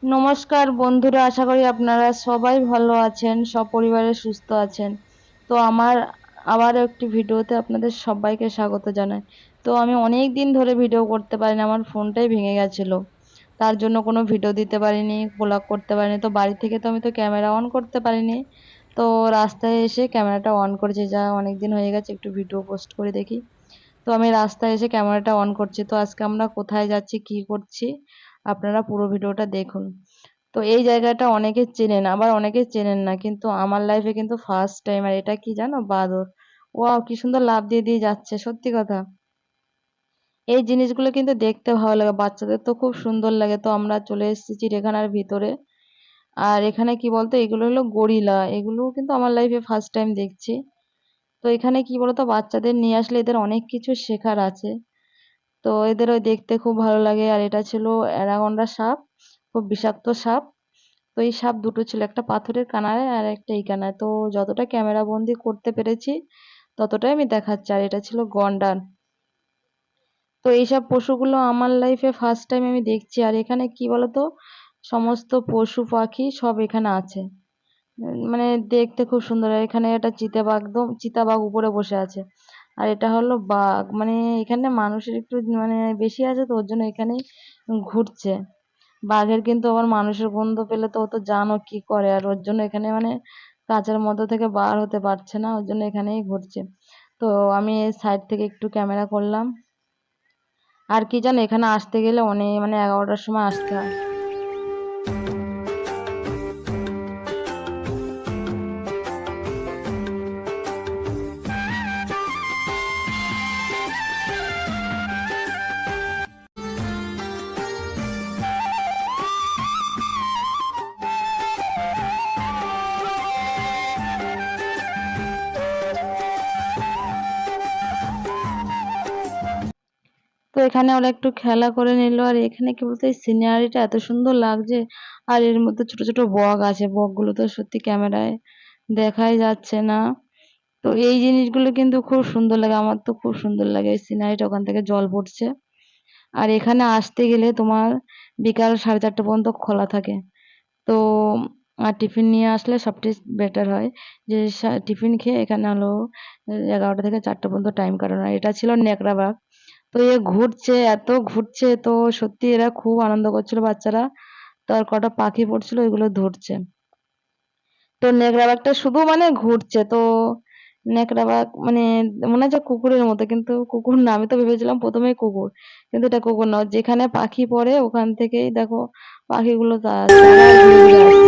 নমস্কার বন্ধুরা, আশা করি আপনারা সবাই ভালো আছেন, সপরিবারে সুস্থ আছেন। তো আমার আবার একটি ভিডিওতে আপনাদের সবাইকে স্বাগত জানাই। তো আমি অনেক দিন ধরে ভিডিও করতে পারিনি, আমার ফোনটাই ভেঙে গেছিল। তার জন্য কোনো ভিডিও দিতে পারিনি, ব্লগ করতে পারিনি। তো বাড়ি থেকে তো আমি তো ক্যামেরা অন করতে পারিনি। তো রাস্তায় এসে ক্যামেরাটা অন করেছি, যা অনেক দিন হয়ে গেছে, একটু ভিডিও পোস্ট করে দেখি। তো আমি রাস্তায় এসে ক্যামেরাটা অন করছি। তো আজকে আমরা কোথায় যাচ্ছি, কি করছি, আপনারা পুরো ভিডিওটা দেখুন। তো এই জায়গাটা অনেকে চেনেন, আবার অনেকে চেনেন না, কিন্তু আমার লাইফে কিন্তু ফার্স্ট টাইম। আর এটা কি জানো? বাদর। ওয়াও, কি সুন্দর লাফ দিয়ে দিয়ে যাচ্ছে, সত্যি কথা। এই জিনিসগুলো কিন্তু দেখতে ভালো লাগে, বাচ্চাদের তো খুব সুন্দর লাগে। তো আমরা চলে এসেছি চিড়িয়াখানার ভিতরে। আর এখানে কি বলতো, এগুলো হলো গরিলা, এগুলো কিন্তু আমার লাইফে ফার্স্ট টাইম দেখছি। তো এখানে কি বলতো, বাচ্চাদের নিয়ে আসলে এদের অনেক কিছু শেখার আছে। তো এদের ওই দেখতে খুব ভালো লাগে। আর এটা ছিল অ্যানাকোন্ডা সাপ, খুব বিষাক্ত সাপ। তো এই সাপ দুটো ছিল, একটা পাথরের কানায় আর একটা এই কানায়। তো যতটা ক্যামেরা বন্দি করতে পেরেছি ততটাই আমি দেখাচ্ছি। আর এটা ছিল গন্ডার। তো এইসব পশুগুলো আমার লাইফে ফার্স্ট টাইম আমি দেখছি। আর এখানে কি বলতো, সমস্ত পশু পাখি সব এখানে আছে। মানে দেখতে খুব সুন্দর। আর এখানে একটা চিতাবাঘ, একদম চিতাবাঘ উপরে বসে আছে। আর এটা হলো বাঘ। মানে এখানে মানুষের একটু মানে বেশি আছে, তো ওর জন্য এখানেই ঘুরছে। বাঘের কিন্তু আবার মানুষের গন্ধ পেলে তো ও তো জানো কি করে, আর ওর জন্য এখানে মানে কাঁচের মধ্যে থেকে বার হতে পারছে না, ওর জন্য এখানেই ঘুরছে। তো আমি সাইড থেকে একটু ক্যামেরা করলাম। আর কি জানো, এখানে আসতে গেলে অনেক মানে 11টার সময় আসতে হয়। তো এখানে ওরা একটু খেলা করে নিল। আর এখানে কি বলতো, এই সিনারিটা এত সুন্দর লাগছে। আর এর মধ্যে ছোট ছোট বক আছে, বকগুলো তো সত্যি ক্যামেরায় দেখাই যাচ্ছে না। তো এই জিনিসগুলো কিন্তু খুব সুন্দর লাগে, আমার তো খুব সুন্দর লাগে এই সিনারিটা, ওখান থেকে জল পড়ছে। আর এখানে আসতে গেলে তোমার বিকাল 4:30 পর্যন্ত খোলা থাকে। তো আর টিফিন নিয়ে আসলে সবচেয়ে বেটার হয় যে টিফিন খেয়ে এখানে হলো 11টা থেকে 4টা পর্যন্ত টাইম কাটানো। আর এটা ছিল নেকড়া বাঘ। তো এ ঘুরছে, এত ঘুরছে, তো সত্যি এরা খুব আনন্দ করছিল বাচ্চারা। তো আর কটা পাখি পড়ছিল, ওইগুলো ধরছে। তো নেকড়া বাঘটা শুধু মানে ঘুরছে। তো নেকড়া বাঘ মানে মনে হচ্ছে কুকুরের মতো, কিন্তু কুকুর না। আমি তো ভেবেছিলাম প্রথমেই কুকুর, কিন্তু এটা কুকুর না। যেখানে পাখি পড়ে ওখান থেকেই দেখো পাখিগুলো তারা ঘুরে ঘুরে আসছে। এখানে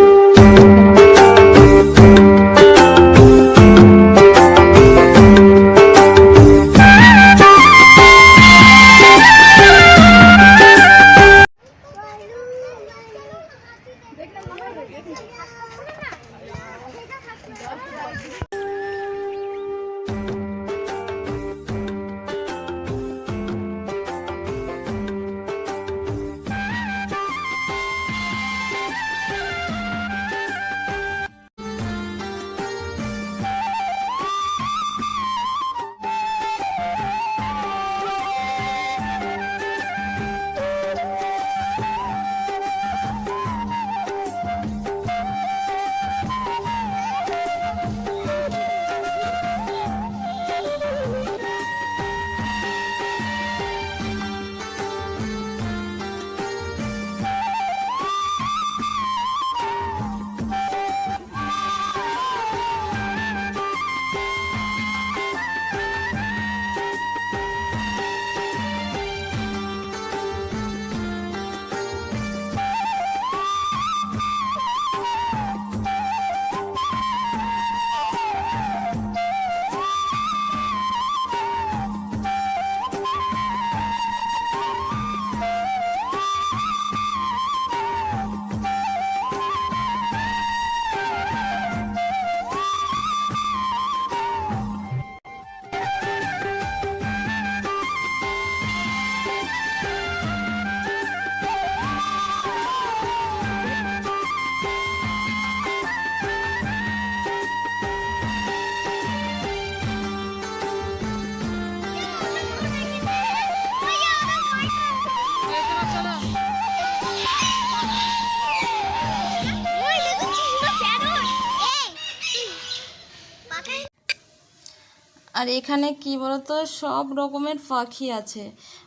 আর এখানে কি বলতো, সব রকমের পাখি আছে,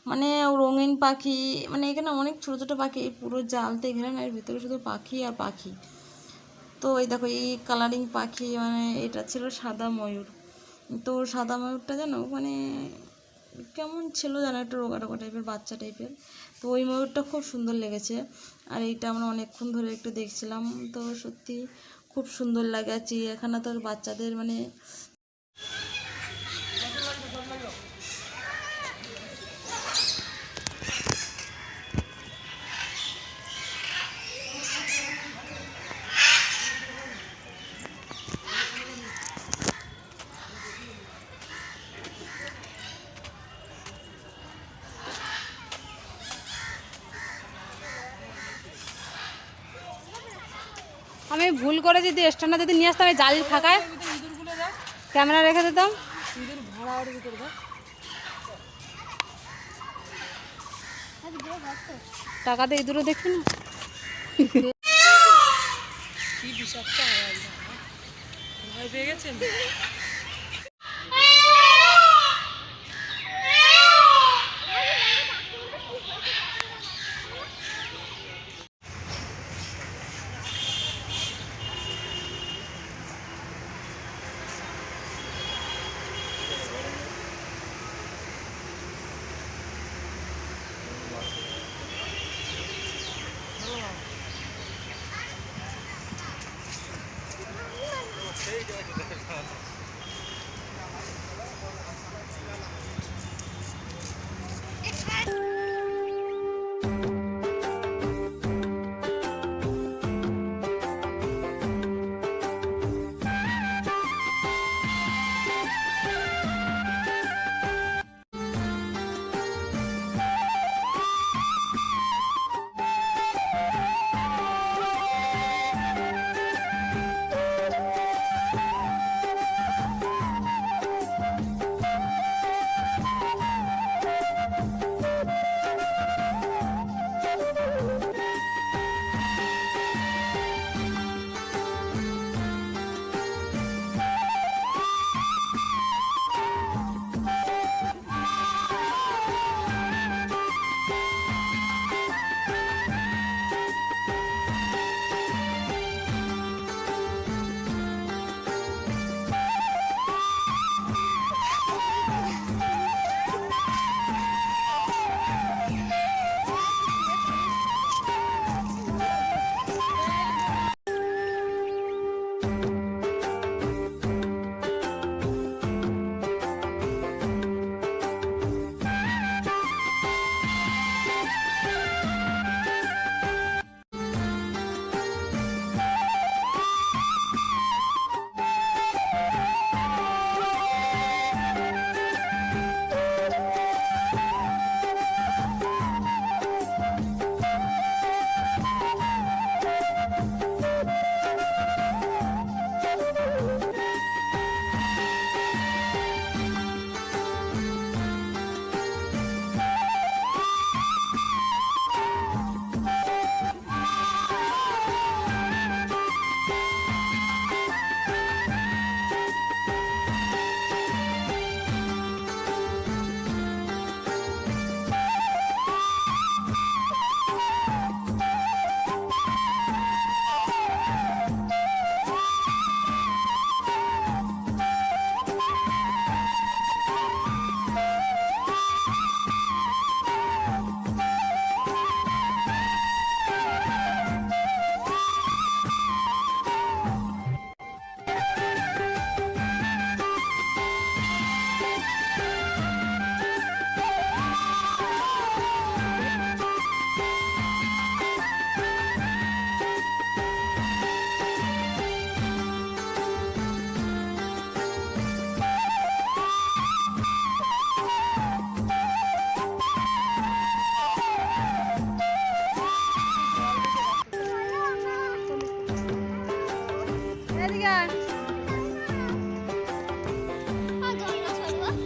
মানে রঙিন পাখি, মানে এখানে অনেক ছোটো ছোটো পাখি, পুরো জালতে ঘেরা না, এর ভিতরে শুধু পাখি আর পাখি। তো এই দেখো এই কালারিং পাখি, মানে এটা ছিল সাদা ময়ূর। তো সাদা ময়ূরটা জানো মানে কেমন ছিল জানো, একটু রোগা রোগা টাইপের, বাচ্চা টাইপের। তো ওই ময়ূরটা খুব সুন্দর লেগেছে। আর এইটা আমরা অনেকক্ষণ ধরে একটু দেখছিলাম, তো সত্যি খুব সুন্দর লাগে। আর চিড়িয়াখানা তোর বাচ্চাদের মানে আমি ভুল করে যদি স্ট্যান্ডটা যদি নিয়ে আসতাম, এই জালির ফাঁকায় ক্যামেরা রেখে দিতাম। টাকা দিয়ে ইঁদুরও দেখি না। ভয় পেয়ে গেছেন?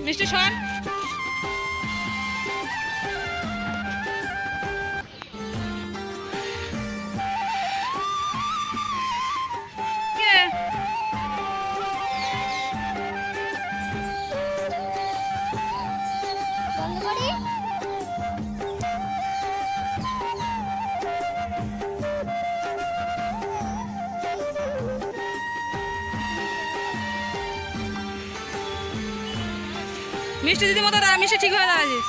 মিষ্টি শোন, মিষ্টি দিদি মতো মিষ্টি ঠিক হয়ে দাঁড়াছিস।